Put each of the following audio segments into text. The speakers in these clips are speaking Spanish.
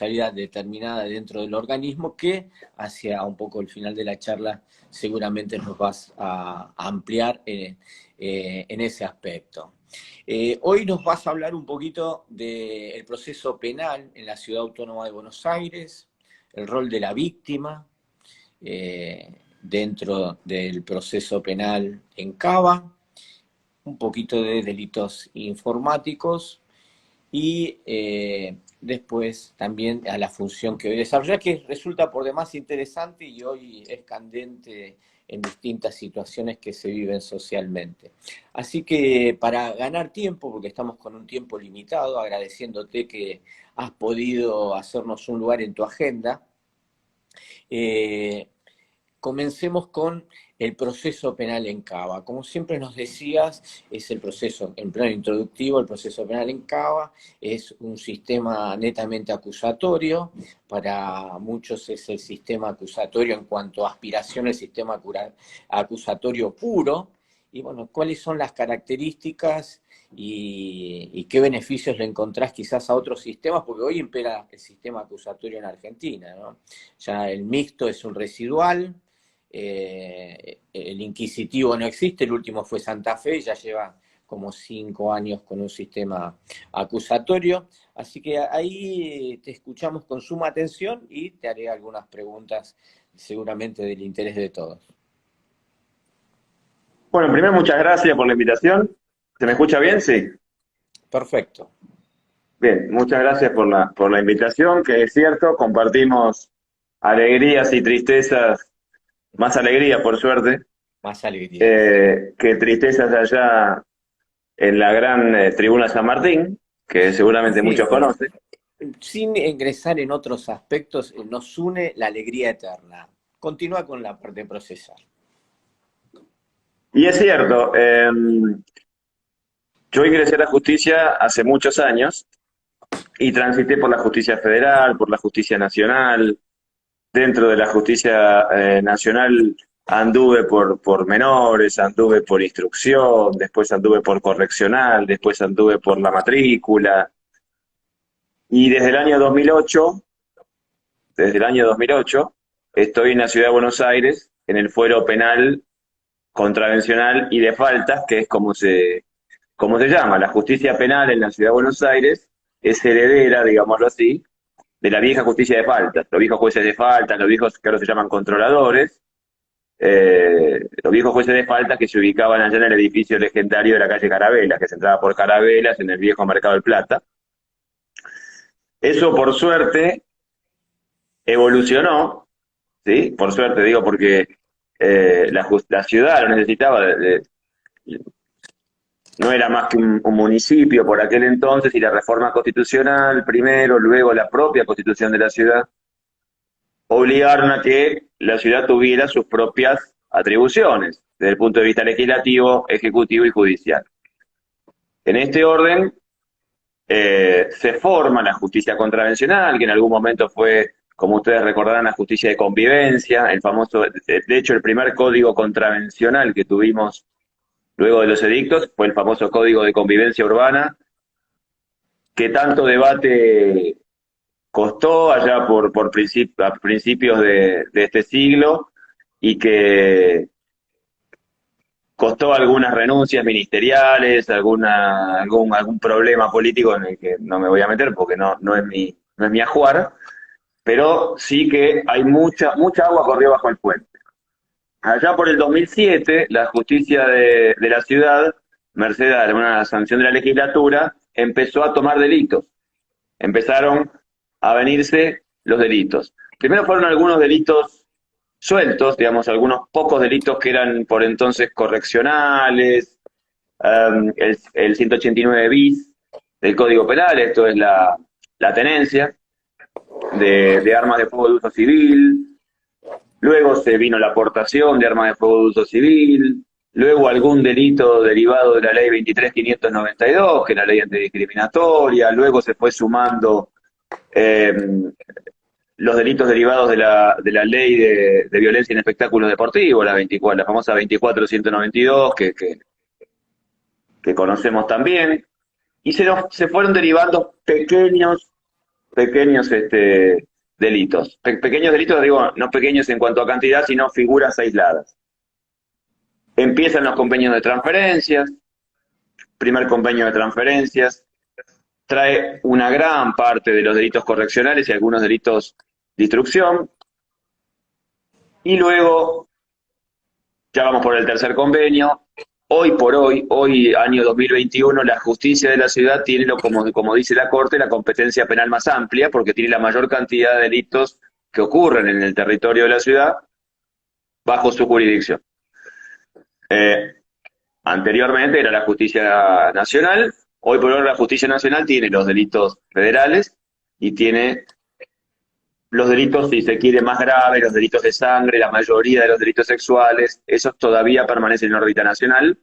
responsabilidad determinada dentro del organismo que hacia un poco el final de la charla seguramente nos vas a ampliar en ese aspecto. Hoy nos vas a hablar un poquito del proceso penal en la Ciudad Autónoma de Buenos Aires, el rol de la víctima dentro del proceso penal en Cava, un poquito de delitos informáticos y después también a la función que hoy desarrolla, que resulta por demás interesante y hoy es candente en distintas situaciones que se viven socialmente. Así que para ganar tiempo, porque estamos con un tiempo limitado, agradeciéndote que has podido hacernos un lugar en tu agenda, comencemos con el proceso penal en Cava. Como siempre nos decías, es el proceso, en plano introductivo, el proceso penal en Cava es un sistema netamente acusatorio. Para muchos es el sistema acusatorio en cuanto a aspiración, el sistema acusatorio puro. Y bueno, ¿cuáles son las características y qué beneficios le encontrás quizás a otros sistemas? Porque hoy impera el sistema acusatorio en Argentina, ¿no? Ya el mixto es un residual. El inquisitivo no existe, el último fue Santa Fe, ya lleva como 5 años con un sistema acusatorio, así que ahí te escuchamos con suma atención y te haré algunas preguntas seguramente del interés de todos. Bueno, primero muchas gracias por la invitación. ¿Se me escucha bien? Sí. Perfecto. Bien, muchas gracias por la invitación, que es cierto, compartimos alegrías y tristezas, más alegría por suerte, Más alegría. que tristezas allá en la gran Tribuna San Martín, que seguramente Sí, muchos conocen. sin ingresar en otros aspectos, nos une la alegría eterna. Continúa con la parte procesal. Y es cierto, yo ingresé a la justicia hace muchos años y transité por la justicia federal, por la justicia nacional. Dentro de la justicia nacional anduve por menores, anduve por instrucción, después anduve por correccional, después anduve por la matrícula. Y desde el año 2008, estoy en la ciudad de Buenos Aires, en el fuero penal, contravencional y de faltas, que es como se llama. La justicia penal en la ciudad de Buenos Aires es heredera, digámoslo así, de la vieja justicia de faltas. Los viejos jueces de faltas, los viejos que ahora se llaman controladores, los viejos jueces de falta que se ubicaban allá en el edificio legendario de la calle Carabelas, que se entraba por Carabelas en el viejo Mercado del Plata. Eso, por suerte, evolucionó, ¿sí? Por suerte, digo, porque la ciudad lo necesitaba, no era más que un municipio por aquel entonces, y la reforma constitucional primero, luego la propia constitución de la ciudad, obligaron a que la ciudad tuviera sus propias atribuciones, desde el punto de vista legislativo, ejecutivo y judicial. En este orden se forma la justicia contravencional, que en algún momento fue, como ustedes recordarán, la justicia de convivencia, el famoso, de hecho el primer código contravencional que tuvimos luego de los edictos fue el famoso código de convivencia urbana, que tanto debate costó allá a principios de este siglo, y que costó algunas renuncias ministeriales, algún problema político en el que no me voy a meter porque no es mi ajuar, pero sí que hay mucha agua corrió bajo el puente. Allá por el 2007, la justicia de la ciudad, merced a una sanción de la legislatura, empezó a tomar delitos. Empezaron a venirse los delitos. Primero fueron algunos delitos sueltos, digamos, algunos pocos delitos que eran por entonces correccionales, el 189 bis del Código Penal, esto es la tenencia de armas de fuego de uso civil. Luego se vino la aportación de armas de fuego de uso civil, luego algún delito derivado de la ley 23.592, que es la ley antidiscriminatoria, luego se fue sumando eh, los delitos derivados de la ley de violencia en espectáculos deportivos, la famosa 24.192, que conocemos también, y se fueron derivando pequeños pequeños delitos. Pequeños delitos, digo, no pequeños en cuanto a cantidad, sino figuras aisladas. Empiezan los convenios de transferencias, primer convenio de transferencias, trae una gran parte de los delitos correccionales y algunos delitos de instrucción, y luego, ya vamos por el tercer convenio. Hoy por hoy, año 2021, la justicia de la ciudad tiene, como dice la Corte, la competencia penal más amplia, porque tiene la mayor cantidad de delitos que ocurren en el territorio de la ciudad bajo su jurisdicción. Anteriormente era la justicia nacional, hoy por hoy la justicia nacional tiene los delitos federales y tiene los delitos, si se quiere, más graves, los delitos de sangre, la mayoría de los delitos sexuales, esos todavía permanecen en órbita nacional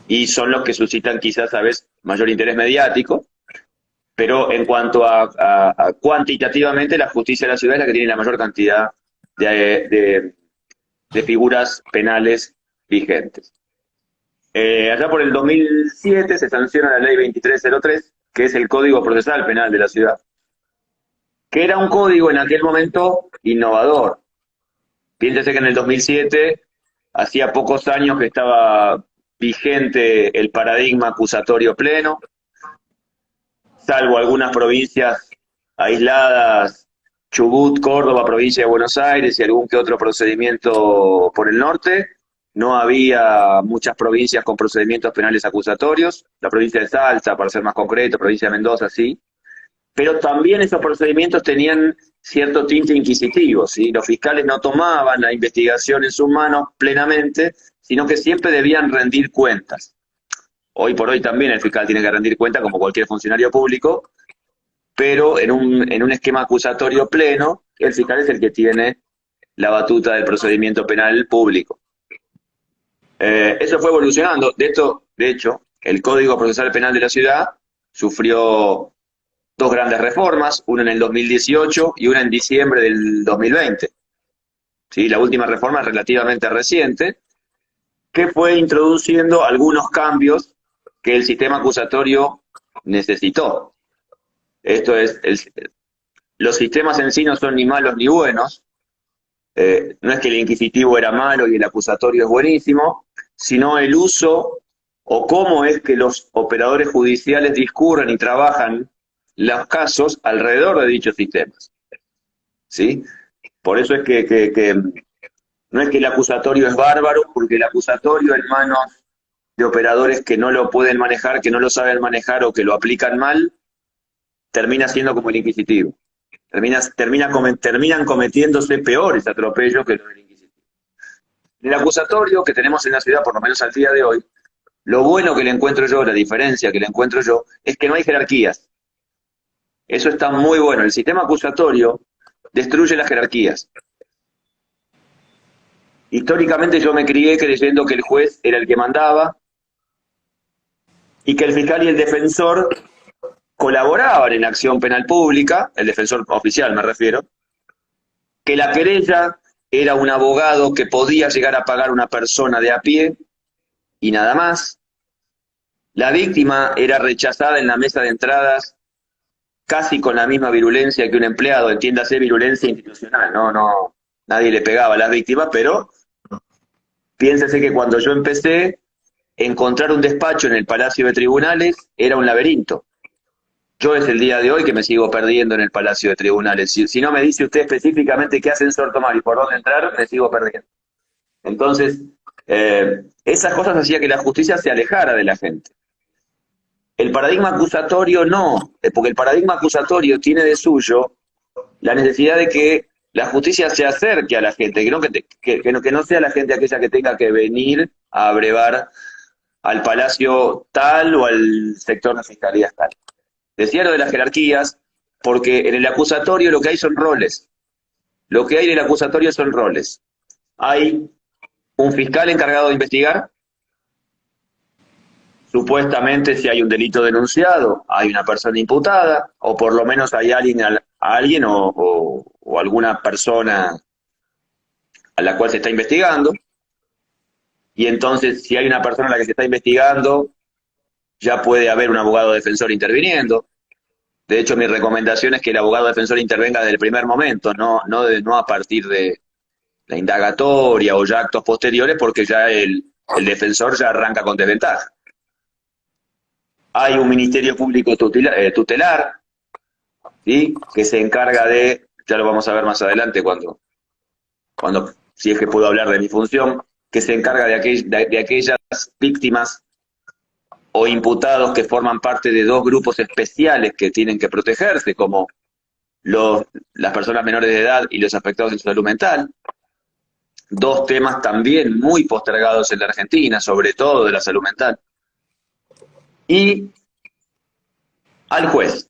y son los que suscitan quizás a veces mayor interés mediático, pero en cuanto a cuantitativamente, la justicia de la ciudad es la que tiene la mayor cantidad de figuras penales vigentes. Allá por el 2007 se sanciona la ley 2303, que es el Código Procesal Penal de la ciudad, que era un código en aquel momento innovador. Piéntese que en el 2007, hacía pocos años que estaba vigente el paradigma acusatorio pleno, salvo algunas provincias aisladas, Chubut, Córdoba, provincia de Buenos Aires y algún que otro procedimiento por el norte. No había muchas provincias con procedimientos penales acusatorios. La provincia de Salta, para ser más concreto, provincia de Mendoza, sí. Pero también esos procedimientos tenían cierto tinte inquisitivo, ¿sí? Los fiscales no tomaban la investigación en sus manos plenamente, sino que siempre debían rendir cuentas. Hoy por hoy también el fiscal tiene que rendir cuentas como cualquier funcionario público, pero en un esquema acusatorio pleno, el fiscal es el que tiene la batuta del procedimiento penal público. Eso fue evolucionando. De hecho, el Código Procesal Penal de la ciudad sufrió dos grandes reformas, una en el 2018 y una en diciembre del 2020. ¿Sí? La última reforma es relativamente reciente, que fue introduciendo algunos cambios que el sistema acusatorio necesitó. Esto es, los sistemas en sí no son ni malos ni buenos, no es que el inquisitivo era malo y el acusatorio es buenísimo, sino el uso o cómo es que los operadores judiciales discurren y trabajan los casos alrededor de dichos sistemas. ¿Sí? Por eso es que no es que el acusatorio es bárbaro, porque el acusatorio en manos de operadores que no lo pueden manejar, que no lo saben manejar o que lo aplican mal, termina siendo como el inquisitivo. Terminan cometiéndose peores atropellos que los del inquisitivo. El acusatorio que tenemos en la ciudad, por lo menos al día de hoy, lo bueno que le encuentro yo, la diferencia que le encuentro yo, es que no hay jerarquías. Eso está muy bueno. El sistema acusatorio destruye las jerarquías. Históricamente yo me crié creyendo que el juez era el que mandaba y que el fiscal y el defensor colaboraban en la acción penal pública, el defensor oficial me refiero, que la querella era un abogado que podía llegar a pagar una persona de a pie y nada más. La víctima era rechazada en la mesa de entradas casi con la misma virulencia que un empleado, entiéndase virulencia institucional, no, nadie le pegaba a las víctimas, pero piénsese que cuando yo empecé, encontrar un despacho en el Palacio de Tribunales era un laberinto. Yo es el día de hoy que me sigo perdiendo en el Palacio de Tribunales. Si no me dice usted específicamente qué ascensor tomar y por dónde entrar, me sigo perdiendo. Entonces, esas cosas hacían que la justicia se alejara de la gente. El paradigma acusatorio no, porque el paradigma acusatorio tiene de suyo la necesidad de que la justicia se acerque a la gente, que no sea la gente aquella que tenga que venir a abrevar al palacio tal o al sector de fiscalía tal. Decía lo de las jerarquías, porque en el acusatorio lo que hay son roles. Lo que hay en el acusatorio son roles. Hay un fiscal encargado de investigar. Supuestamente, si hay un delito denunciado, hay una persona imputada, o por lo menos hay alguien o alguna persona a la cual se está investigando. Y entonces, si hay una persona a la que se está investigando, ya puede haber un abogado defensor interviniendo. De hecho, mi recomendación es que el abogado defensor intervenga desde el primer momento, no a partir de la indagatoria o ya actos posteriores, porque ya el defensor ya arranca con desventaja. Hay un ministerio público tutelar, ¿sí? Que se encarga de, ya lo vamos a ver más adelante si es que puedo hablar de mi función, que se encarga de aquellas víctimas o imputados que forman parte de dos grupos especiales que tienen que protegerse, como las personas menores de edad y los afectados en salud mental. Dos temas también muy postergados en la Argentina, sobre todo de la salud mental. Y al juez,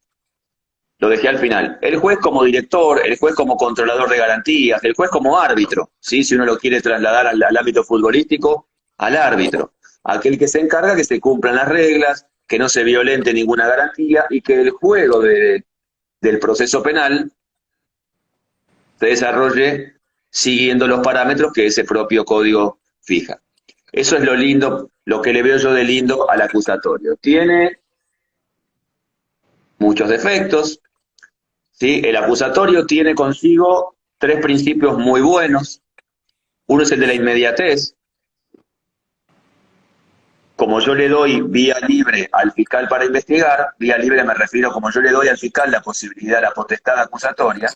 lo dejé al final. El juez como director, el juez como controlador de garantías, el juez como árbitro, ¿sí? Si uno lo quiere trasladar al ámbito futbolístico, al árbitro. Aquel que se encarga que se cumplan las reglas, que no se violente ninguna garantía y que el juego del proceso penal se desarrolle siguiendo los parámetros que ese propio código fija. Eso es lo lindo, lo que le veo yo de lindo al acusatorio. Tiene muchos defectos, ¿sí? El acusatorio tiene consigo tres principios muy buenos. Uno es el de la inmediatez. Como yo le doy vía libre al fiscal para investigar, vía libre me refiero como yo le doy al fiscal la posibilidad, la potestad acusatoria,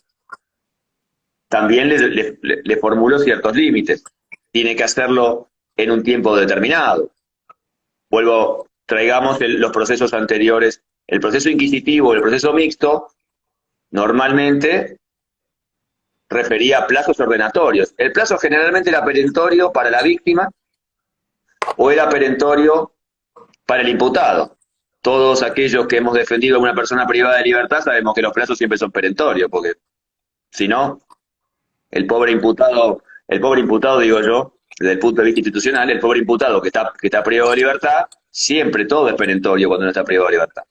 también le formulo ciertos límites. Tiene que hacerlo en un tiempo determinado. Traigamos los procesos anteriores. El proceso inquisitivo, el proceso mixto, normalmente refería a plazos ordenatorios. El plazo generalmente era perentorio para la víctima o era perentorio para el imputado. Todos aquellos que hemos defendido a una persona privada de libertad sabemos que los plazos siempre son perentorios, porque si no, el pobre imputado digo yo, desde el punto de vista institucional, el pobre imputado que está privado de libertad, siempre todo es perentorio cuando no está privado de libertad.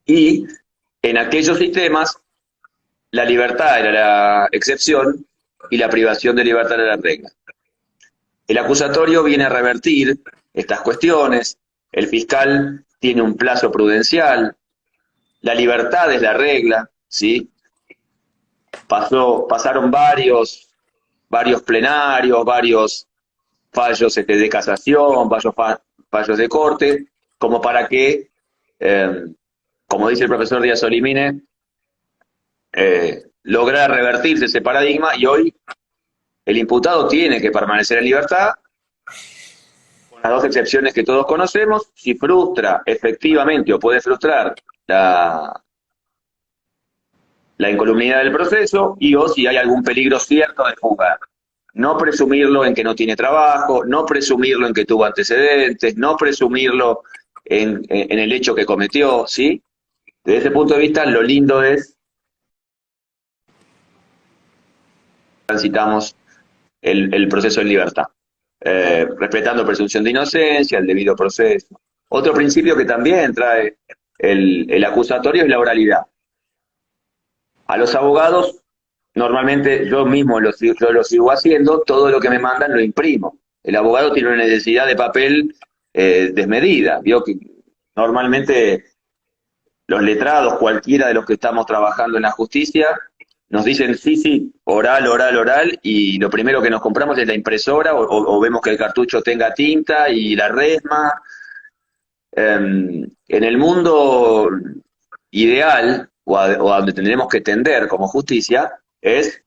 Y en aquellos sistemas, la libertad era la excepción y la privación de libertad era la regla. El acusatorio viene a revertir estas cuestiones, el fiscal tiene un plazo prudencial, la libertad es la regla, ¿sí? Pasaron varios plenarios, varios fallos de casación, fallos de corte, como para que, como dice el profesor Díaz Olimine, lograr revertirse ese paradigma, y hoy el imputado tiene que permanecer en libertad, con las dos excepciones que todos conocemos. Si frustra efectivamente o puede frustrar la incolumnidad del proceso, o si hay algún peligro cierto de fuga. No presumirlo en que no tiene trabajo, no presumirlo en que tuvo antecedentes, no presumirlo en el hecho que cometió, ¿sí? Desde ese punto de vista, lo lindo es transitamos el proceso en libertad, respetando presunción de inocencia, el debido proceso. Otro principio que también trae el acusatorio es la oralidad. A los abogados, normalmente yo mismo lo sigo haciendo, todo lo que me mandan lo imprimo. El abogado tiene una necesidad de papel desmedida. Vio que normalmente los letrados, cualquiera de los que estamos trabajando en la justicia, nos dicen sí, oral, y lo primero que nos compramos es la impresora, o vemos que el cartucho tenga tinta y la resma. En el mundo ideal, o a donde tendremos que tender como justicia, es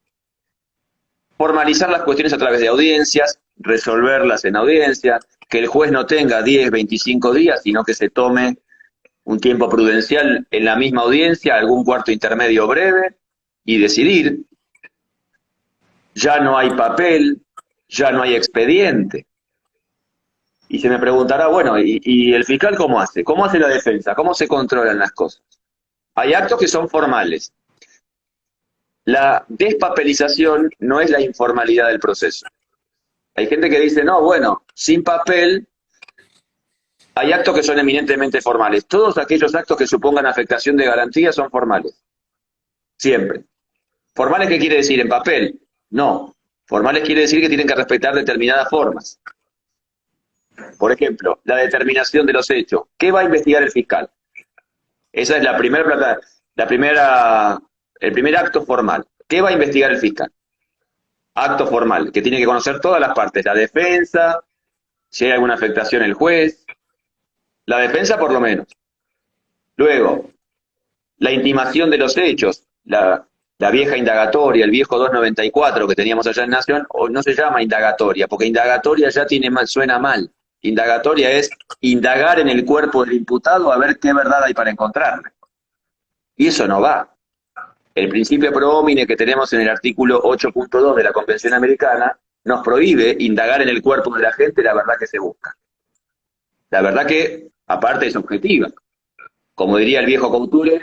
formalizar las cuestiones a través de audiencias, resolverlas en audiencia, que el juez no tenga 10, 25 días, sino que se tome un tiempo prudencial en la misma audiencia, algún cuarto intermedio breve, y decidir. Ya no hay papel, ya no hay expediente. Y se me preguntará, bueno, ¿y el fiscal cómo hace? ¿Cómo hace la defensa? ¿Cómo se controlan las cosas? Hay actos que son formales. La despapelización no es la informalidad del proceso. Hay gente que dice, no, bueno, sin papel, hay actos que son eminentemente formales. Todos aquellos actos que supongan afectación de garantía son formales. Siempre. ¿Formales qué quiere decir? ¿En papel? No. Formales quiere decir que tienen que respetar determinadas formas. Por ejemplo, la determinación de los hechos. ¿Qué va a investigar el fiscal? Esa es la primera plata. el primer acto formal. ¿Qué va a investigar el fiscal? Acto formal, que tiene que conocer todas las partes, la defensa, si hay alguna afectación el juez, la defensa por lo menos. Luego, la intimación de los hechos, la vieja indagatoria, el viejo 294 que teníamos allá en Nación, o no se llama indagatoria, porque indagatoria ya suena mal. Indagatoria es indagar en el cuerpo del imputado a ver qué verdad hay para encontrarle. Y eso no va. El principio pro homine que tenemos en el artículo 8.2 de la Convención Americana nos prohíbe indagar en el cuerpo de la gente la verdad que se busca. La verdad que, aparte, es objetiva. Como diría el viejo Couture,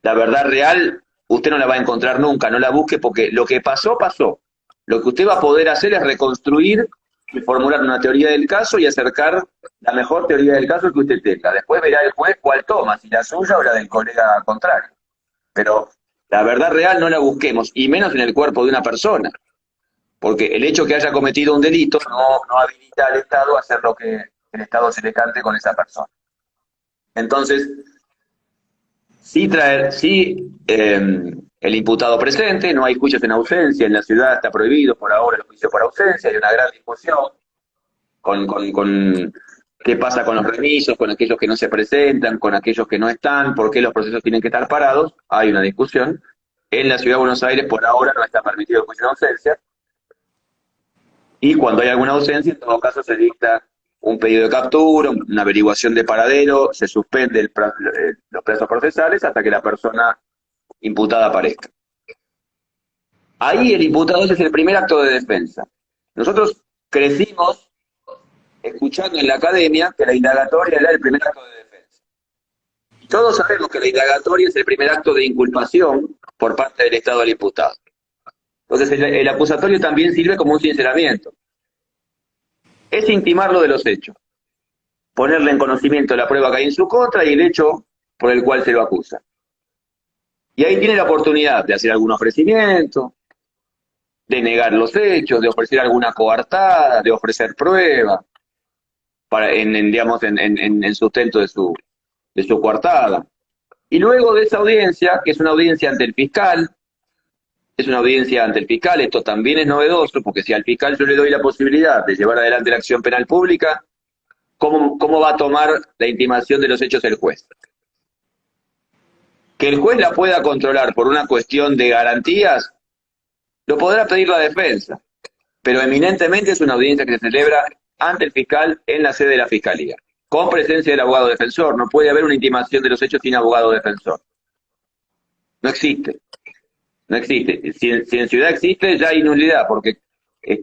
la verdad real usted no la va a encontrar nunca, no la busque porque lo que pasó, pasó. Lo que usted va a poder hacer es reconstruir y formular una teoría del caso y acercar la mejor teoría del caso que usted tenga. Después verá el juez cuál toma, si la suya o la del colega contrario. Pero la verdad real no la busquemos, y menos en el cuerpo de una persona. Porque el hecho que haya cometido un delito no habilita al Estado a hacer lo que el Estado se le cante con esa persona. Entonces, el imputado presente, no hay juicios en ausencia, en la ciudad está prohibido por ahora el juicio por ausencia, hay una gran discusión con qué pasa con los remisos, con aquellos que no se presentan, con aquellos que no están, por qué los procesos tienen que estar parados, hay una discusión. En la ciudad de Buenos Aires por ahora no está permitido el juicio en ausencia, y cuando hay alguna ausencia, en todo caso se dicta un pedido de captura, una averiguación de paradero, se suspende los plazos procesales hasta que la persona imputada aparezca. Ahí el imputado ese es el primer acto de defensa. Nosotros crecimos escuchando en la academia que la indagatoria era el primer acto de defensa. Y todos sabemos que la indagatoria es el primer acto de inculpación por parte del Estado al imputado. Entonces el acusatorio también sirve como un sinceramiento. Es intimarlo de los hechos, ponerle en conocimiento la prueba que hay en su contra y el hecho por el cual se lo acusa. Y ahí tiene la oportunidad de hacer algún ofrecimiento, de negar los hechos, de ofrecer alguna coartada, de ofrecer prueba, en sustento de su coartada. Y luego de esa audiencia, que es una audiencia ante el fiscal, esto también es novedoso, porque si al fiscal yo le doy la posibilidad de llevar adelante la acción penal pública, ¿cómo va a tomar la intimación de los hechos el juez? Que el juez la pueda controlar por una cuestión de garantías, lo podrá pedir la defensa, pero eminentemente es una audiencia que se celebra ante el fiscal en la sede de la fiscalía, con presencia del abogado defensor. No puede haber una intimación de los hechos sin abogado defensor. No existe. No existe. Si en ciudad existe, ya hay nulidad, porque es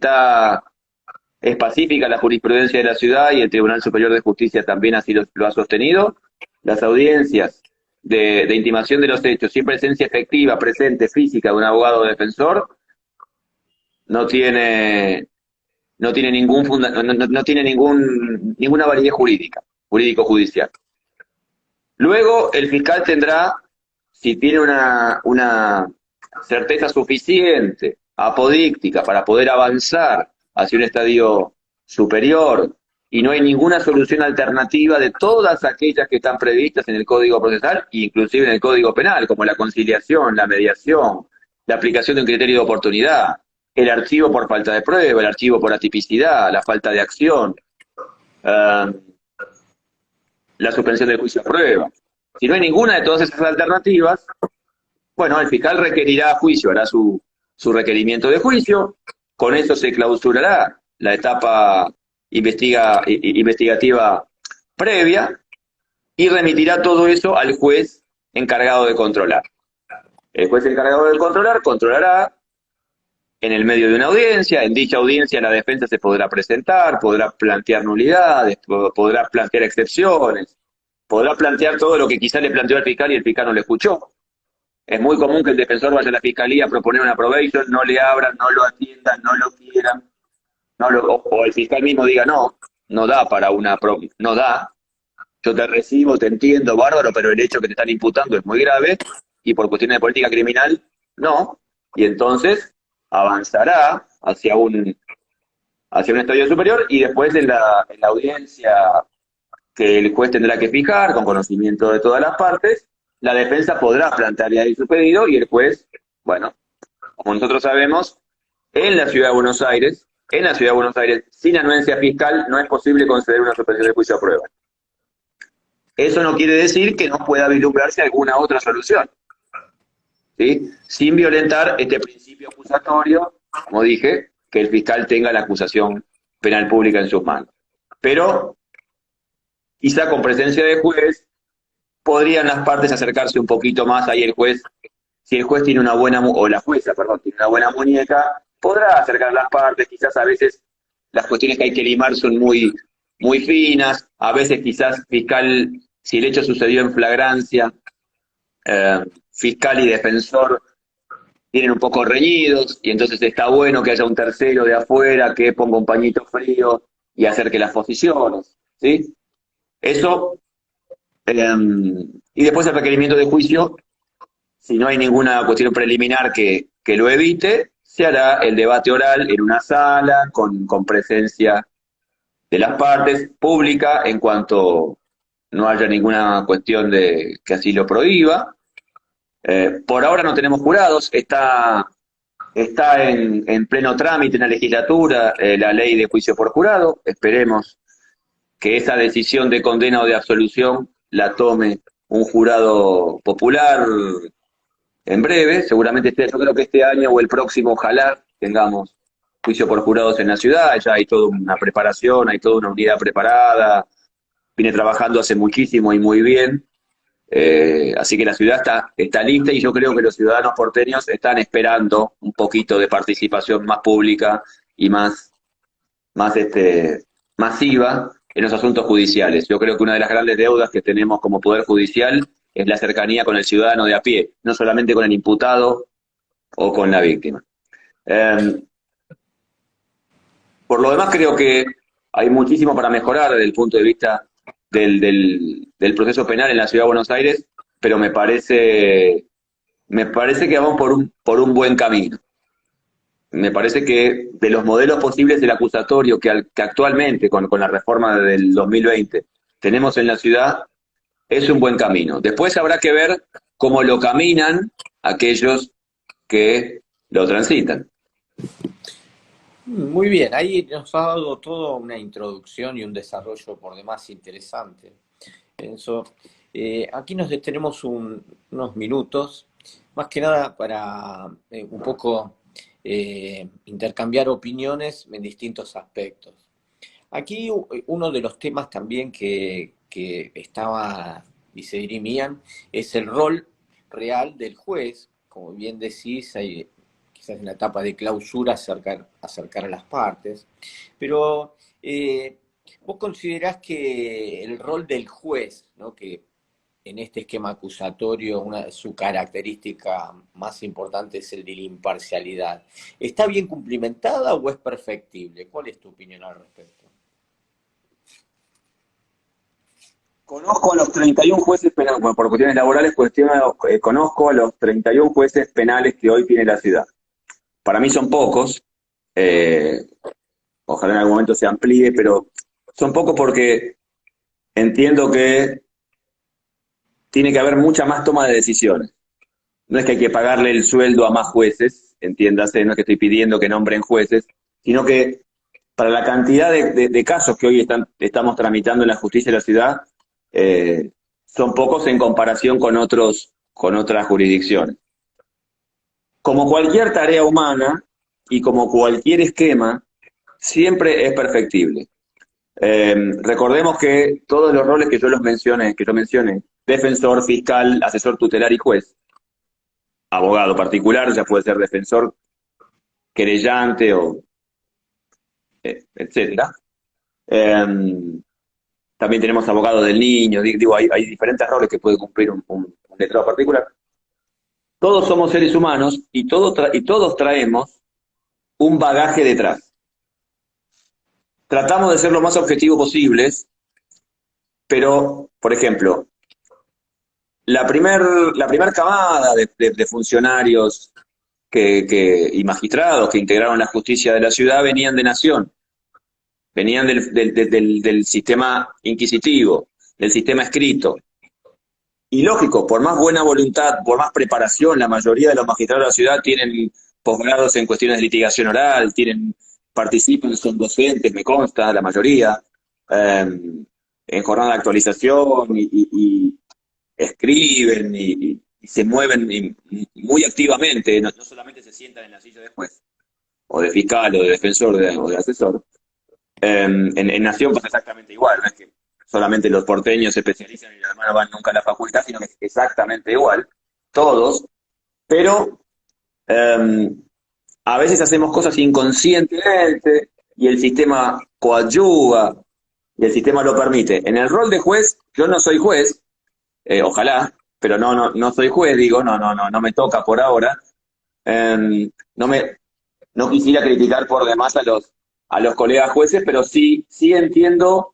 pacífica la jurisprudencia de la ciudad y el Tribunal Superior de Justicia también así lo ha sostenido. Las audiencias de intimación de los hechos sin presencia efectiva, presente, física de un abogado defensor, no tiene ninguna validez jurídico-judicial. Luego el fiscal tendrá, si tiene una certeza suficiente, apodíctica, para poder avanzar hacia un estadio superior, y no hay ninguna solución alternativa de todas aquellas que están previstas en el Código Procesal, inclusive en el Código Penal, como la conciliación, la mediación, la aplicación de un criterio de oportunidad, el archivo por falta de prueba, el archivo por atipicidad, la falta de acción, la suspensión del juicio a prueba. Si no hay ninguna de todas esas alternativas, bueno, el fiscal requerirá juicio, hará su requerimiento de juicio, con eso se clausurará la etapa investigativa previa y remitirá todo eso al juez encargado de controlar. El juez encargado de controlar controlará en el medio de una audiencia. En dicha audiencia la defensa se podrá presentar, podrá plantear nulidades, podrá plantear excepciones, podrá plantear todo lo que quizá le planteó al fiscal y el fiscal no le escuchó. Es muy común que el defensor vaya a la fiscalía a proponer una probation, no le abran, no lo atiendan, no lo quieran, o el fiscal mismo diga no da para no da, yo te recibo, te entiendo, bárbaro, pero el hecho que te están imputando es muy grave y por cuestiones de política criminal, no, y entonces avanzará hacia un estadio superior y después en la audiencia que el juez tendrá que fijar con conocimiento de todas las partes, la defensa podrá plantear ahí su pedido y el juez, bueno, como nosotros sabemos, en la ciudad de Buenos Aires, sin anuencia fiscal, no es posible conceder una suspensión de juicio a prueba. Eso no quiere decir que no pueda vislumbrarse alguna otra solución, ¿sí? Sin violentar este principio acusatorio, como dije, que el fiscal tenga la acusación penal pública en sus manos. Pero, quizá con presencia de juez, podrían las partes acercarse un poquito más ahí el juez. Si el juez tiene una buena, o la jueza, perdón, tiene una buena muñeca, podrá acercar las partes. Quizás a veces las cuestiones que hay que limar son muy, muy finas. A veces quizás fiscal, si el hecho sucedió en flagrancia, fiscal y defensor tienen un poco reñidos, y entonces está bueno que haya un tercero de afuera que ponga un pañito frío y acerque las posiciones, ¿sí? Eso, y después el requerimiento de juicio, si no hay ninguna cuestión preliminar que lo evite, se hará el debate oral en una sala con presencia de las partes, pública en cuanto no haya ninguna cuestión de que así lo prohíba. Por ahora no tenemos jurados, está en pleno trámite en la legislatura la ley de juicio por jurado. Esperemos que esa decisión de condena o de absolución la tome un jurado popular en breve. Seguramente yo creo que este año o el próximo, ojalá tengamos juicio por jurados en la ciudad. Ya hay toda una preparación, hay toda una unidad preparada, viene trabajando hace muchísimo y muy bien. Así que la ciudad está lista, y yo creo que los ciudadanos porteños están esperando un poquito de participación más pública y más masiva en los asuntos judiciales. Yo creo que una de las grandes deudas que tenemos como Poder Judicial es la cercanía con el ciudadano de a pie, no solamente con el imputado o con la víctima. Por lo demás, creo que hay muchísimo para mejorar desde el punto de vista del proceso penal en la Ciudad de Buenos Aires, pero me parece que vamos por un buen camino. Me parece que de los modelos posibles del acusatorio que actualmente, con la reforma del 2020, tenemos en la ciudad, es un buen camino. Después habrá que ver cómo lo caminan aquellos que lo transitan. Muy bien, ahí nos ha dado toda una introducción y un desarrollo por demás interesante. Enzo, aquí nos detenemos unos minutos, más que nada para un poco intercambiar opiniones en distintos aspectos. Aquí uno de los temas también que estaba y se dirimían es el rol real del juez. Como bien decís, hay quizás en la etapa de clausura acercar a las partes, pero vos considerás que el rol del juez, ¿no? Que en este esquema acusatorio su característica más importante es el de la imparcialidad, ¿está bien cumplimentada o es perfectible? ¿Cuál es tu opinión al respecto? Conozco a los 31 jueces penales, bueno, por cuestiones laborales, conozco a los 31 jueces penales que hoy tiene la ciudad. Para mí son pocos, ojalá en algún momento se amplíe, pero son pocos porque entiendo que tiene que haber mucha más toma de decisiones. No es que hay que pagarle el sueldo a más jueces, entiéndase, no es que estoy pidiendo que nombren jueces, sino que para la cantidad de casos que hoy estamos tramitando en la justicia de la ciudad, son pocos en comparación con otras jurisdicciones. Como cualquier tarea humana y como cualquier esquema, siempre es perfectible. Recordemos que todos los roles que yo mencioné, defensor, fiscal, asesor tutelar y juez, abogado particular, ya puede ser defensor, querellante o etcétera. También tenemos abogado del niño, digo, hay diferentes roles que puede cumplir un letrado particular. Todos somos seres humanos y todos traemos un bagaje detrás. Tratamos de ser lo más objetivos posibles, pero, por ejemplo, la primer camada de funcionarios y magistrados que integraron la justicia de la ciudad venían de Nación, venían del sistema inquisitivo, del sistema escrito. Y lógico, por más buena voluntad, por más preparación, la mayoría de los magistrados de la ciudad tienen posgrados en cuestiones de litigación oral, participan, son docentes, me consta, la mayoría, en jornada de actualización y escriben y se mueven muy activamente, no solamente se sientan en la silla de juez, o de fiscal, o de defensor, o de asesor. En Nación pasa exactamente igual, no es que solamente los porteños se especializan y los demás no van nunca a la facultad, sino que es exactamente igual, todos, pero a veces hacemos cosas inconscientemente y el sistema coadyuva y el sistema lo permite. En el rol de juez, yo no soy juez, ojalá, pero no soy juez, digo, no me toca por ahora. No me, no quisiera criticar por demás a los colegas jueces, pero sí entiendo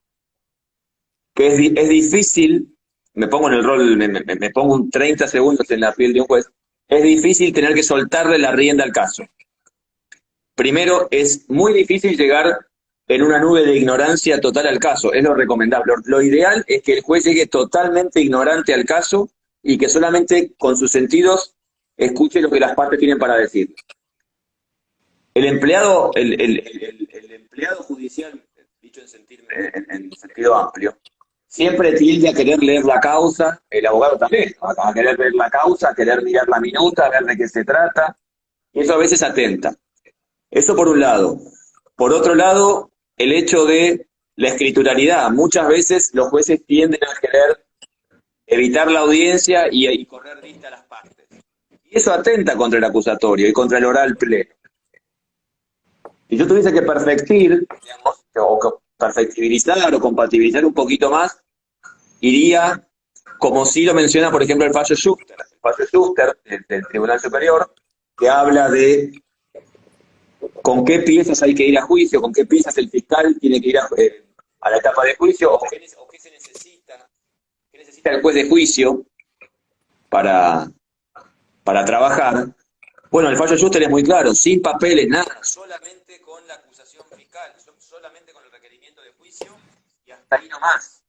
que es difícil, me pongo en el rol, me pongo un 30 segundos en la piel de un juez, es difícil tener que soltarle la rienda al caso. Primero, es muy difícil llegar en una nube de ignorancia total al caso, es lo recomendable. Lo ideal es que el juez llegue totalmente ignorante al caso y que solamente con sus sentidos escuche lo que las partes tienen para decir. El empleado, el empleado judicial, dicho en sentido amplio, siempre tiende a querer leer la causa, el abogado también, a querer leer la causa, a querer mirar la minuta, a ver de qué se trata, y eso a veces atenta. Eso por un lado. Por otro lado, el hecho de la escrituralidad. Muchas veces los jueces tienden a querer evitar la audiencia y correr vista a las partes. Y eso atenta contra el acusatorio y contra el oral pleno. Si yo tuviese que perfectir, digamos, o perfectibilizar o compatibilizar un poquito más, iría, como sí lo menciona, por ejemplo, el fallo Schuster del Tribunal Superior, que habla de con qué piezas hay que ir a juicio, con qué piezas el fiscal tiene que ir a la etapa de juicio, o qué se necesita, qué necesita el juez de juicio para trabajar. Bueno, el fallo Schuster es muy claro, sin papeles, nada, solamente con la acusación fiscal, solamente con el requerimiento de juicio, y hasta ahí nomás.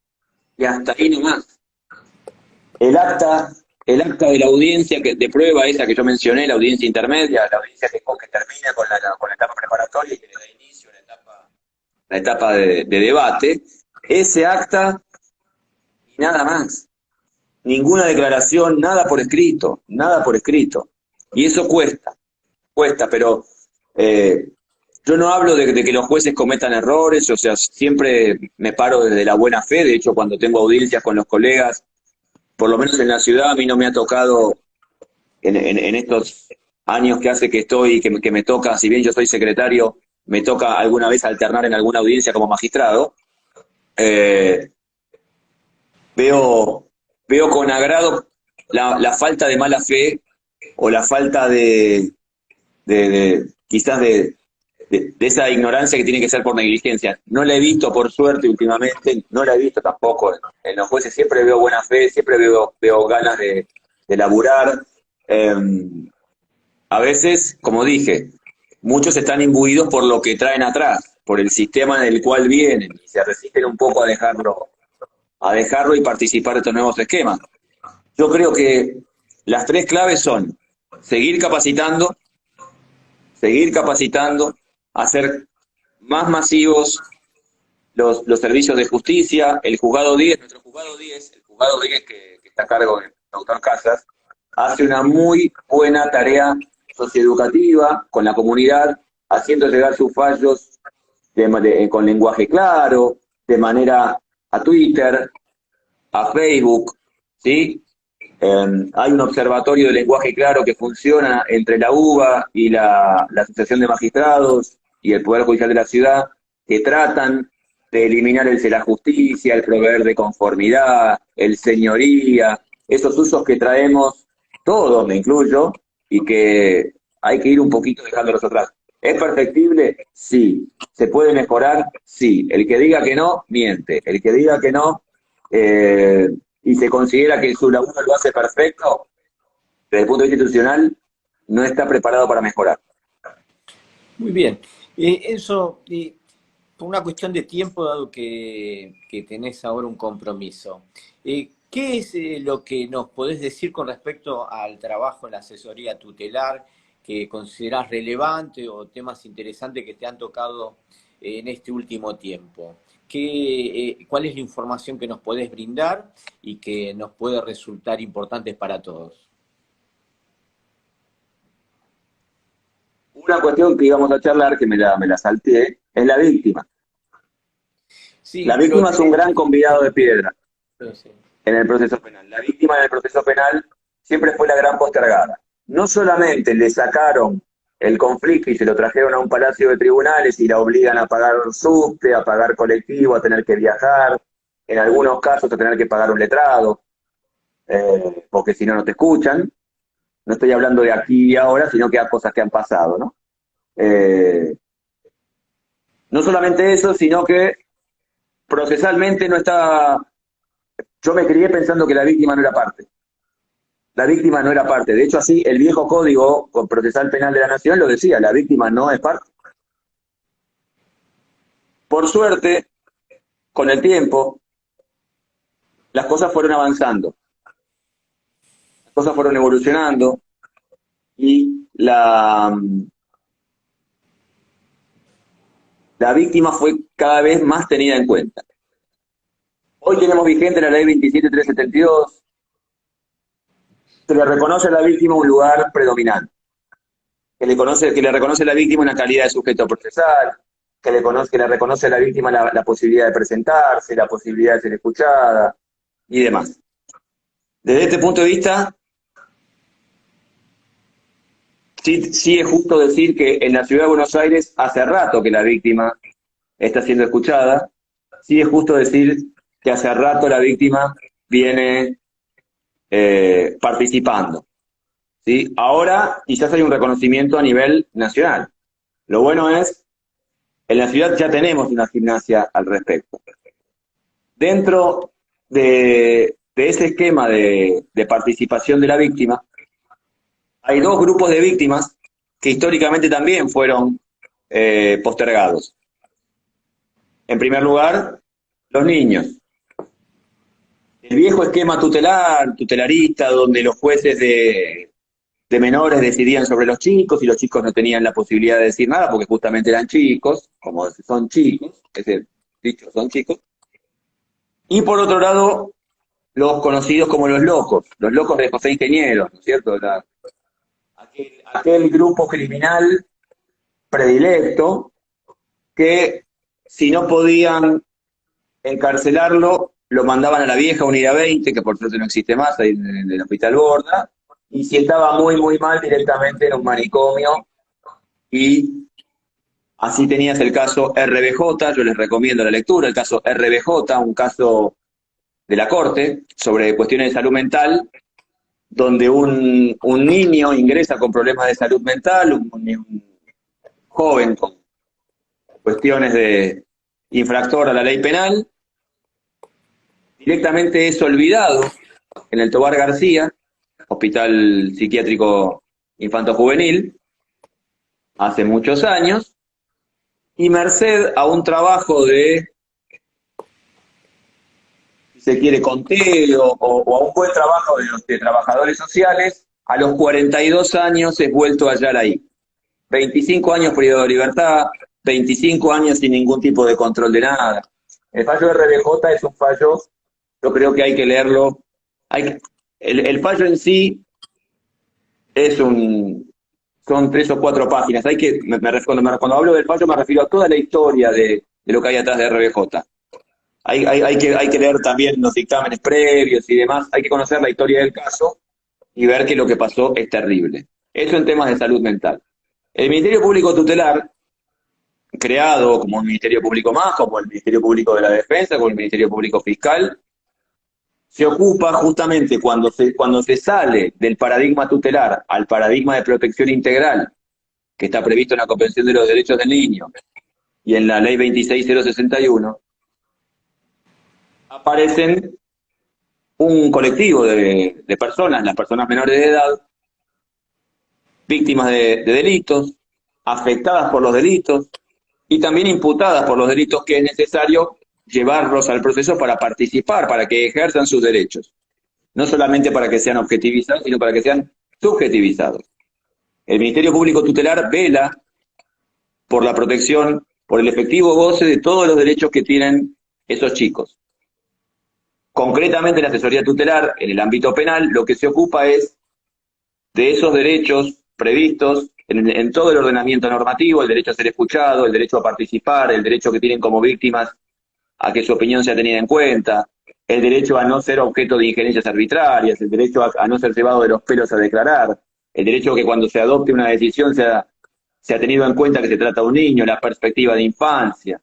Y hasta ahí nomás. El acta de la audiencia de prueba, esa que yo mencioné, la audiencia intermedia, la audiencia que termina con la etapa preparatoria y que le da inicio a la etapa de debate, ese acta y nada más. Ninguna declaración, nada por escrito, nada por escrito. Y eso cuesta, pero yo no hablo de que los jueces cometan errores, o sea, siempre me paro desde la buena fe. De hecho, cuando tengo audiencias con los colegas, por lo menos en la ciudad, a mí no me ha tocado en estos años que hace que estoy, que me toca, si bien yo soy secretario, me toca alguna vez alternar en alguna audiencia como magistrado. Veo con agrado la falta de mala fe o la falta quizás de esa ignorancia que tiene que ser por negligencia. No la he visto, por suerte, últimamente, no la he visto tampoco en los jueces. Siempre veo buena fe, siempre veo ganas de laburar. A veces, como dije, muchos están imbuidos por lo que traen atrás, por el sistema en el cual vienen, y se resisten un poco a dejarlo y participar de estos nuevos esquemas. Yo creo que las tres claves son seguir capacitando, hacer más masivos los servicios de justicia, el juzgado 10, nuestro juzgado 10, el juzgado 10 que está a cargo del doctor Casas, hace una muy buena tarea socioeducativa con la comunidad, haciendo llegar sus fallos con lenguaje claro, de manera a Twitter, a Facebook, ¿sí? Hay un observatorio de lenguaje claro que funciona entre la UBA y la Asociación de Magistrados y el Poder Judicial de la Ciudad, que tratan de eliminar la justicia, el proveer de conformidad, el señoría, esos usos que traemos todos, me incluyo, y que hay que ir un poquito dejándolos atrás. ¿Es perfectible? Sí. ¿Se puede mejorar? Sí. El que diga que no, miente. El que diga que no, y se considera que su laburo lo hace perfecto, desde el punto de vista institucional, no está preparado para mejorar. Muy bien. Eso, por una cuestión de tiempo, dado que tenés ahora un compromiso, ¿Qué es lo que nos podés decir con respecto al trabajo en la asesoría tutelar que considerás relevante o temas interesantes que te han tocado en este último tiempo? ¿Cuál es la información que nos podés brindar y que nos puede resultar importante para todos? Una cuestión que íbamos a charlar, que me la salteé, es la víctima. La Sí, víctima es un gran convidado de piedra en el proceso penal. La víctima en el proceso penal siempre fue la gran postergada. No solamente le sacaron el conflicto y se lo trajeron a un palacio de tribunales y la obligan a pagar subte, a pagar colectivo, a tener que viajar, en algunos casos a tener que pagar un letrado, porque si no, no te escuchan. No estoy hablando de aquí y ahora, sino que hay cosas que han pasado, ¿no? No solamente eso, sino que procesalmente no está. Yo me crié pensando que la víctima no era parte. La víctima no era parte. De hecho, así el viejo código procesal penal de la Nación lo decía, la víctima no es parte. Por suerte, con el tiempo, las cosas fueron avanzando, las cosas fueron evolucionando y la víctima fue cada vez más tenida en cuenta. Hoy tenemos vigente la ley 27372, que le reconoce a la víctima un lugar predominante, que le reconoce a la víctima una calidad de sujeto procesal, que le reconoce a la víctima la posibilidad de presentarse, la posibilidad de ser escuchada y demás. Desde este punto de vista, sí es justo decir que en la ciudad de Buenos Aires hace rato que la víctima está siendo escuchada, sí es justo decir que hace rato la víctima viene participando. ¿Sí? Ahora quizás hay un reconocimiento a nivel nacional. Lo bueno es, en la ciudad ya tenemos una gimnasia al respecto. Dentro de ese esquema de participación de la víctima, hay dos grupos de víctimas que históricamente también fueron postergados. En primer lugar, los niños. El viejo esquema tutelarista, donde los jueces de menores decidían sobre los chicos y los chicos no tenían la posibilidad de decir nada porque justamente eran chicos, como son chicos, ese dicho, son chicos. Y por otro lado, los conocidos como los locos de José Ingeniero, ¿no es cierto? Aquel grupo criminal predilecto que si no podían encarcelarlo, lo mandaban a la vieja unidad 20, que por suerte no existe más, ahí en el Hospital Borda, y si estaba muy, muy mal, directamente en un manicomio, y así tenías el caso RBJ, yo les recomiendo la lectura, el caso RBJ, un caso de la Corte sobre cuestiones de salud mental, donde un niño ingresa con problemas de salud mental, un joven con cuestiones de infractor a la ley penal, directamente es olvidado en el Tobar García, Hospital Psiquiátrico Infanto-Juvenil, hace muchos años, y merced a un trabajo de, si se quiere, conteo o a un buen trabajo de trabajadores sociales, a los 42 años es vuelto a hallar ahí. 25 años privado de libertad, 25 años sin ningún tipo de control de nada. El fallo de RBJ es un fallo, yo creo que hay que leerlo. El fallo en sí son 3 o 4 páginas. Cuando hablo del fallo me refiero a toda la historia de lo que hay atrás de RBJ. Hay que leer también los dictámenes previos y demás. Hay que conocer la historia del caso y ver que lo que pasó es terrible. Eso en temas de salud mental. El Ministerio Público Tutelar, creado como un Ministerio Público más, como el Ministerio Público de la Defensa, como el Ministerio Público Fiscal, se ocupa justamente cuando se sale del paradigma tutelar al paradigma de protección integral, que está previsto en la Convención de los Derechos del Niño y en la Ley 26061, aparecen un colectivo de personas, las personas menores de edad, víctimas de delitos, afectadas por los delitos y también imputadas por los delitos, que es necesario llevarlos al proceso para participar, para que ejerzan sus derechos. no solamente para que sean objetivizados, sino para que sean subjetivizados. El Ministerio Público Tutelar vela por la protección, por el efectivo goce de todos los derechos que tienen esos chicos. Concretamente, la asesoría tutelar, en el ámbito penal, lo que se ocupa es de esos derechos previstos en todo el ordenamiento normativo, el derecho a ser escuchado, el derecho a participar, el derecho que tienen como víctimas a que su opinión sea tenida en cuenta, el derecho a no ser objeto de injerencias arbitrarias, el derecho a no ser llevado de los pelos a declarar, el derecho a que cuando se adopte una decisión sea tenido en cuenta que se trata de un niño, la perspectiva de infancia,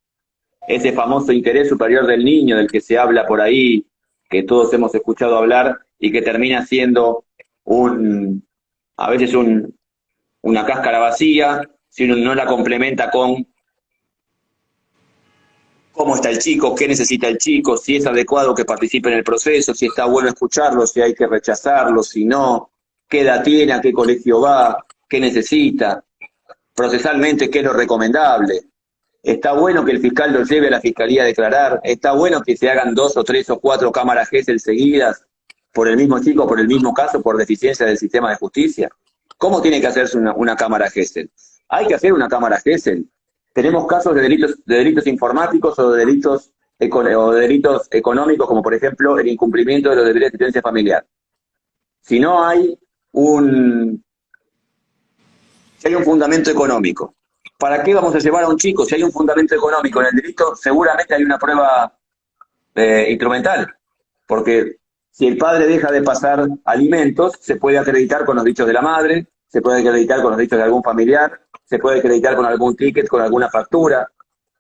ese famoso interés superior del niño del que se habla por ahí, que todos hemos escuchado hablar y que termina siendo a veces una cáscara vacía, si uno no la complementa con cómo está el chico, qué necesita el chico, si es adecuado que participe en el proceso, si está bueno escucharlo, si hay que rechazarlo, si no, qué edad tiene, a qué colegio va, qué necesita, procesalmente qué es lo recomendable. Está bueno que el fiscal lo lleve a la fiscalía a declarar, está bueno que se hagan 2 o 3 o 4 cámaras GESEL seguidas por el mismo chico, por el mismo caso, por deficiencia del sistema de justicia. ¿Cómo tiene que hacerse una cámara GESEL? Hay que hacer una cámara GESEL. Tenemos casos de delitos informáticos o de delitos económicos, como por ejemplo el incumplimiento de los deberes de asistencia familiar. Si hay un fundamento económico, ¿para qué vamos a llevar a un chico? Si hay un fundamento económico en el delito, seguramente hay una prueba instrumental, porque si el padre deja de pasar alimentos, se puede acreditar con los dichos de la madre, se puede acreditar con los dichos de algún familiar, se puede acreditar con algún ticket, con alguna factura.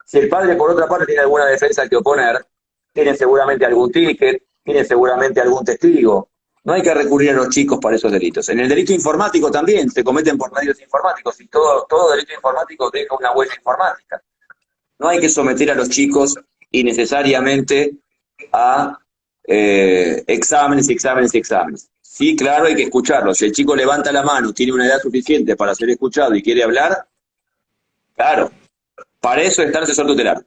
Si el padre, por otra parte, tiene alguna defensa que oponer, tiene seguramente algún ticket, tiene seguramente algún testigo. No hay que recurrir a los chicos para esos delitos. En el delito informático también se cometen por medios informáticos y todo delito informático deja una huella informática. No hay que someter a los chicos innecesariamente a exámenes. Sí, claro, hay que escucharlos. Si el chico levanta la mano, tiene una edad suficiente para ser escuchado y quiere hablar, claro, para eso está el asesor tutelar.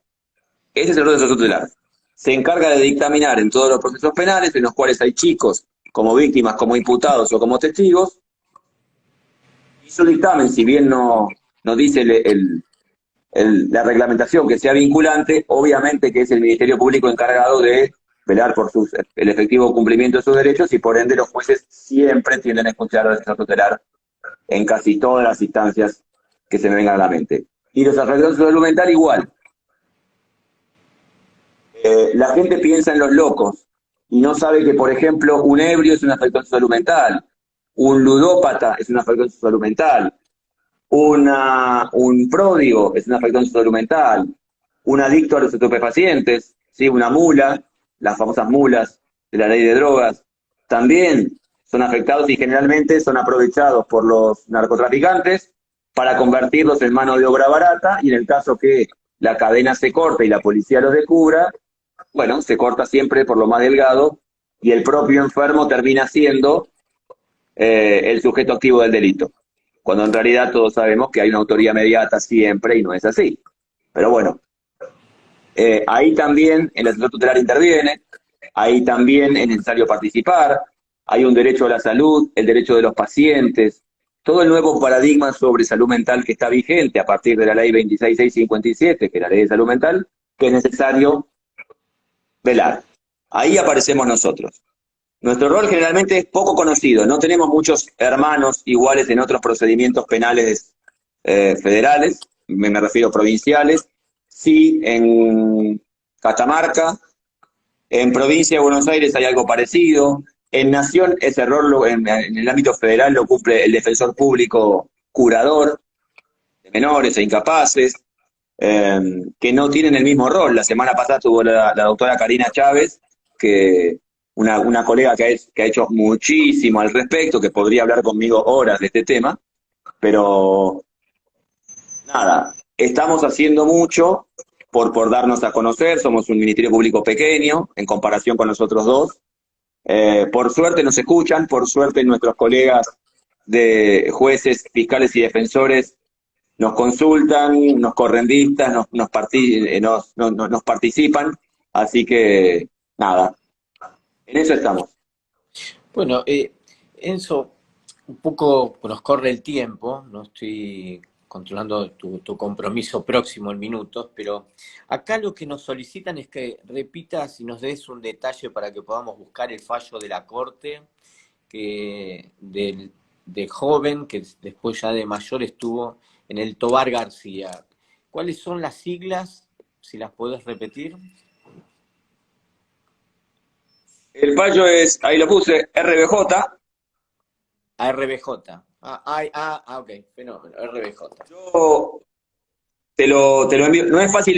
Ese es el rol del asesor tutelar. Se encarga de dictaminar en todos los procesos penales en los cuales hay chicos como víctimas, como imputados o como testigos, y su dictamen, si bien no dice la reglamentación que sea vinculante, obviamente que es el Ministerio Público encargado de velar por el efectivo cumplimiento de sus derechos y por ende los jueces siempre tienden a escuchar al asesor tutelar en casi todas las instancias que se me vengan a la mente. Y los afectados de salud mental igual. La gente piensa en los locos y no sabe que, por ejemplo, un ebrio es un afectado de salud mental, un ludópata es un afectado de salud mental, un pródigo es un afectado de salud mental, un adicto a los estupefacientes, ¿sí? Una mula, las famosas mulas de la ley de drogas, también son afectados y generalmente son aprovechados por los narcotraficantes para convertirlos en mano de obra barata, y en el caso que la cadena se corta y la policía los descubra, bueno, se corta siempre por lo más delgado y el propio enfermo termina siendo el sujeto activo del delito, cuando en realidad todos sabemos que hay una autoría mediata siempre y no es así. Pero bueno, ahí también el asesor tutelar interviene, ahí también es necesario participar, hay un derecho a la salud, el derecho de los pacientes, todo el nuevo paradigma sobre salud mental que está vigente a partir de la ley 26657, que es la ley de salud mental, que es necesario velar. Ahí aparecemos nosotros. Nuestro rol generalmente es poco conocido, no tenemos muchos hermanos iguales en otros procedimientos penales federales, me refiero provinciales, sí en Catamarca, en provincia de Buenos Aires hay algo parecido, en Nación ese rol en el ámbito federal lo cumple el defensor público curador de menores e incapaces, que no tienen el mismo rol. La semana pasada tuvo la doctora Karina Chávez, que una colega que ha hecho muchísimo al respecto, que podría hablar conmigo horas de este tema, pero nada, estamos haciendo mucho por darnos a conocer, somos un ministerio público pequeño en comparación con los otros dos. Por suerte nos escuchan, por suerte nuestros colegas de jueces, fiscales y defensores nos consultan, nos corren vistas, nos participan, así que nada, en eso estamos. Bueno, Enzo, un poco nos corre el tiempo, no estoy controlando tu compromiso próximo en minutos, pero acá lo que nos solicitan es que repitas y nos des un detalle para que podamos buscar el fallo de la Corte que de joven, que después ya de mayor estuvo en el Tobar García. ¿Cuáles son las siglas, si las podés repetir? El fallo es, ahí lo puse, RBJ. RBJ. Ok, fenómeno, RBJ. Yo te lo envío. No es fácil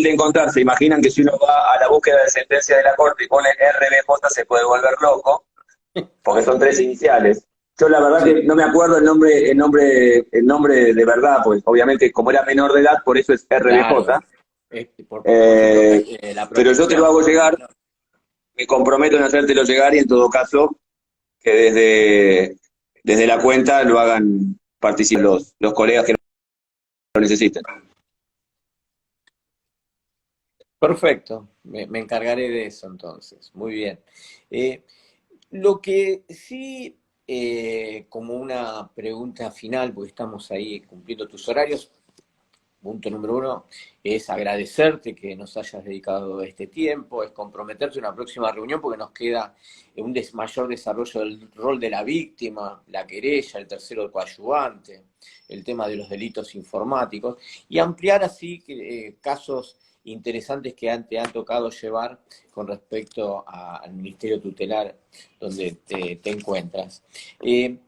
de encontrar. Se imaginan que si uno va a la búsqueda de sentencia de la Corte y pone RBJ se puede volver loco, porque son tres iniciales. Yo la verdad Sí, que no me acuerdo el nombre de verdad, pues obviamente como era menor de edad, por eso es claro. RBJ. Por la Pero yo te lo protección. hago llegar, me comprometo en hacértelo llegar y en todo caso que desde la cuenta lo hagan participar los colegas que lo necesiten. Perfecto, me encargaré de eso entonces. Muy bien. Eh, lo que sí, como una pregunta final, porque estamos ahí cumpliendo tus horarios, punto número uno, es agradecerte que nos hayas dedicado este tiempo, es comprometerte a una próxima reunión porque nos queda un mayor desarrollo del rol de la víctima, la querella, el tercero coadyuvante, el tema de los delitos informáticos, y ampliar así casos interesantes que te han tocado llevar con respecto al Ministerio Tutelar donde te encuentras. Eh,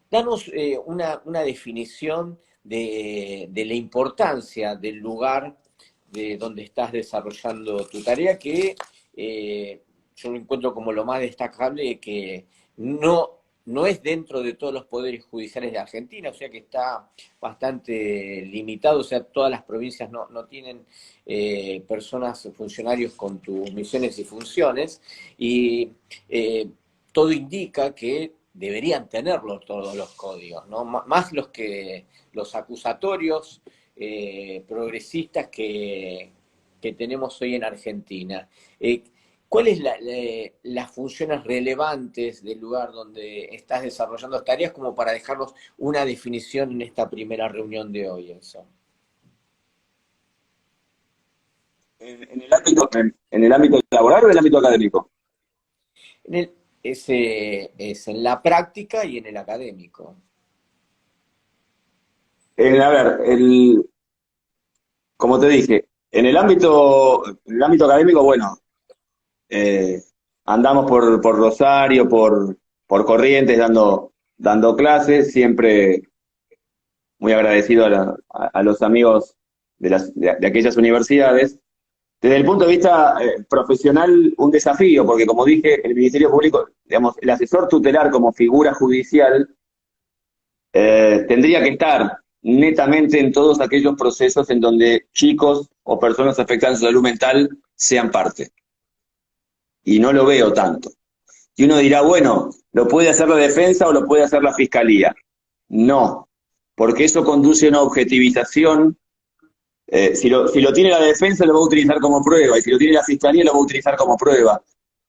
Danos una definición de la importancia del lugar de donde estás desarrollando tu tarea, que yo lo encuentro como lo más destacable, que no es dentro de todos los poderes judiciales de Argentina, o sea que está bastante limitado, o sea, todas las provincias no tienen personas, funcionarios con tus misiones y funciones, y todo indica que deberían tenerlo todos los códigos, ¿no? Más los acusatorios progresistas que tenemos hoy en Argentina. ¿Cuáles las funciones relevantes del lugar donde estás desarrollando tareas como para dejarnos una definición en esta primera reunión de hoy, Enzo? ¿En el ámbito laboral o en el ámbito académico? En es en la práctica y en el académico. A ver, como te dije, en el ámbito académico, bueno, eh, andamos por Rosario, por Corrientes, dando clases, siempre muy agradecido a los amigos de aquellas universidades. Desde el punto de vista profesional, un desafío, porque como dije, el Ministerio Público, digamos, el asesor tutelar como figura judicial tendría que estar netamente en todos aquellos procesos en donde chicos o personas afectadas en salud mental sean parte. Y no lo veo tanto. Y uno dirá, bueno, ¿lo puede hacer la defensa o lo puede hacer la fiscalía? No, porque eso conduce a una objetivización. Si lo tiene la defensa lo va a utilizar como prueba, y si lo tiene la fiscalía lo va a utilizar como prueba.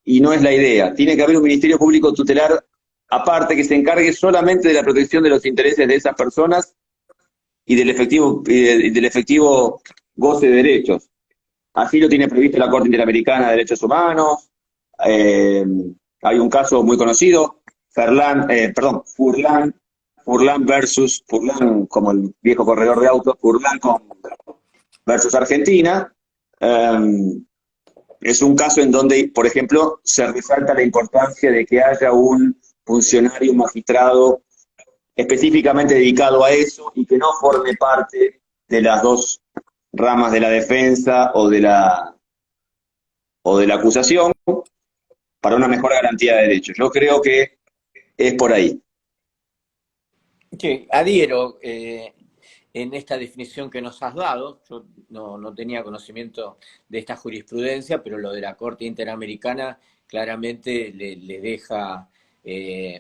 Y no es la idea. Tiene que haber un Ministerio Público tutelar aparte que se encargue solamente de la protección de los intereses de esas personas y del efectivo goce de derechos. Así lo tiene previsto la Corte Interamericana de Derechos Humanos. Eh, Hay un caso muy conocido, Furlan como el viejo corredor de autos, versus Argentina. Es un caso en donde, por ejemplo, se resalta la importancia de que haya un funcionario, un magistrado específicamente dedicado a eso y que no forme parte de las dos ramas de la defensa o de la acusación para una mejor garantía de derechos. Yo creo que es por ahí. Sí, adhiero en esta definición que nos has dado. Yo no tenía conocimiento de esta jurisprudencia, pero lo de la Corte Interamericana claramente le deja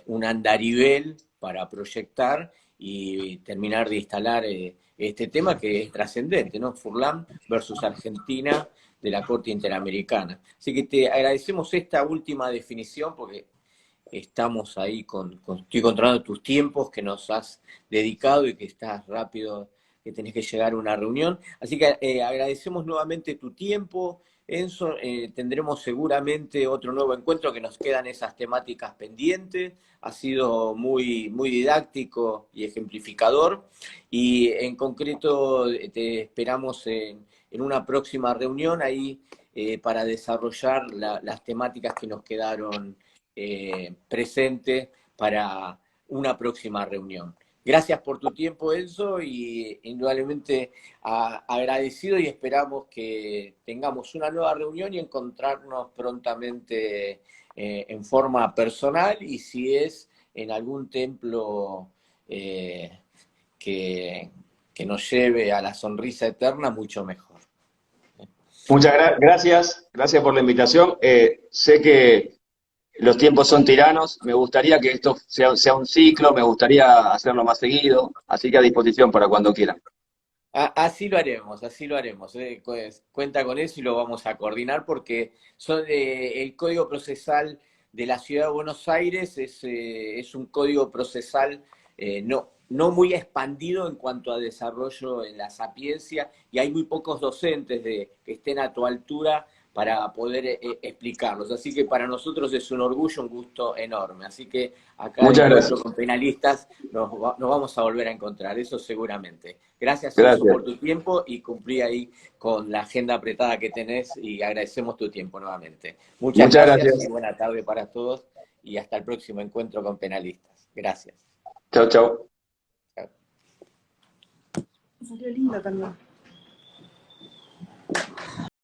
un andarivel para proyectar y terminar de instalar este tema que es trascendente, ¿no? Furlan versus Argentina de la Corte Interamericana. Así que te agradecemos esta última definición porque estamos ahí estoy controlando tus tiempos que nos has dedicado y que estás rápido, que tenés que llegar a una reunión. Así que agradecemos nuevamente tu tiempo, Enzo. Tendremos seguramente otro nuevo encuentro, que nos quedan esas temáticas pendientes. Ha sido muy, muy didáctico y ejemplificador. Y en concreto te esperamos en una próxima reunión ahí para desarrollar las temáticas que nos quedaron presentes para una próxima reunión. Gracias por tu tiempo, Enzo, y indudablemente agradecido, y esperamos que tengamos una nueva reunión y encontrarnos prontamente en forma personal, y si es en algún templo que, que nos lleve a la sonrisa eterna, mucho mejor. Muchas gracias, gracias por la invitación. Sé que los tiempos son tiranos, me gustaría que esto sea un ciclo, me gustaría hacerlo más seguido, así que a disposición para cuando quieran. Así lo haremos, así lo haremos. Pues, cuenta con eso y lo vamos a coordinar, porque el Código Procesal de la Ciudad de Buenos Aires es un código procesal no muy expandido en cuanto a desarrollo en la Sapiencia, y hay muy pocos docentes que estén a tu altura para poder explicarlos. Así que para nosotros es un orgullo, un gusto enorme. Así que acá de Muchas encuentro gracias. con penalistas nos vamos a volver a encontrar, eso seguramente. Gracias, Enzo, Gracias. por tu tiempo, y cumplí ahí con la agenda apretada que tenés, y agradecemos tu tiempo nuevamente. Muchas Muchas gracias y gracias. buena tarde para todos, y hasta el próximo encuentro con penalistas. Gracias. Chau, chau. Chao. Salió lindo también.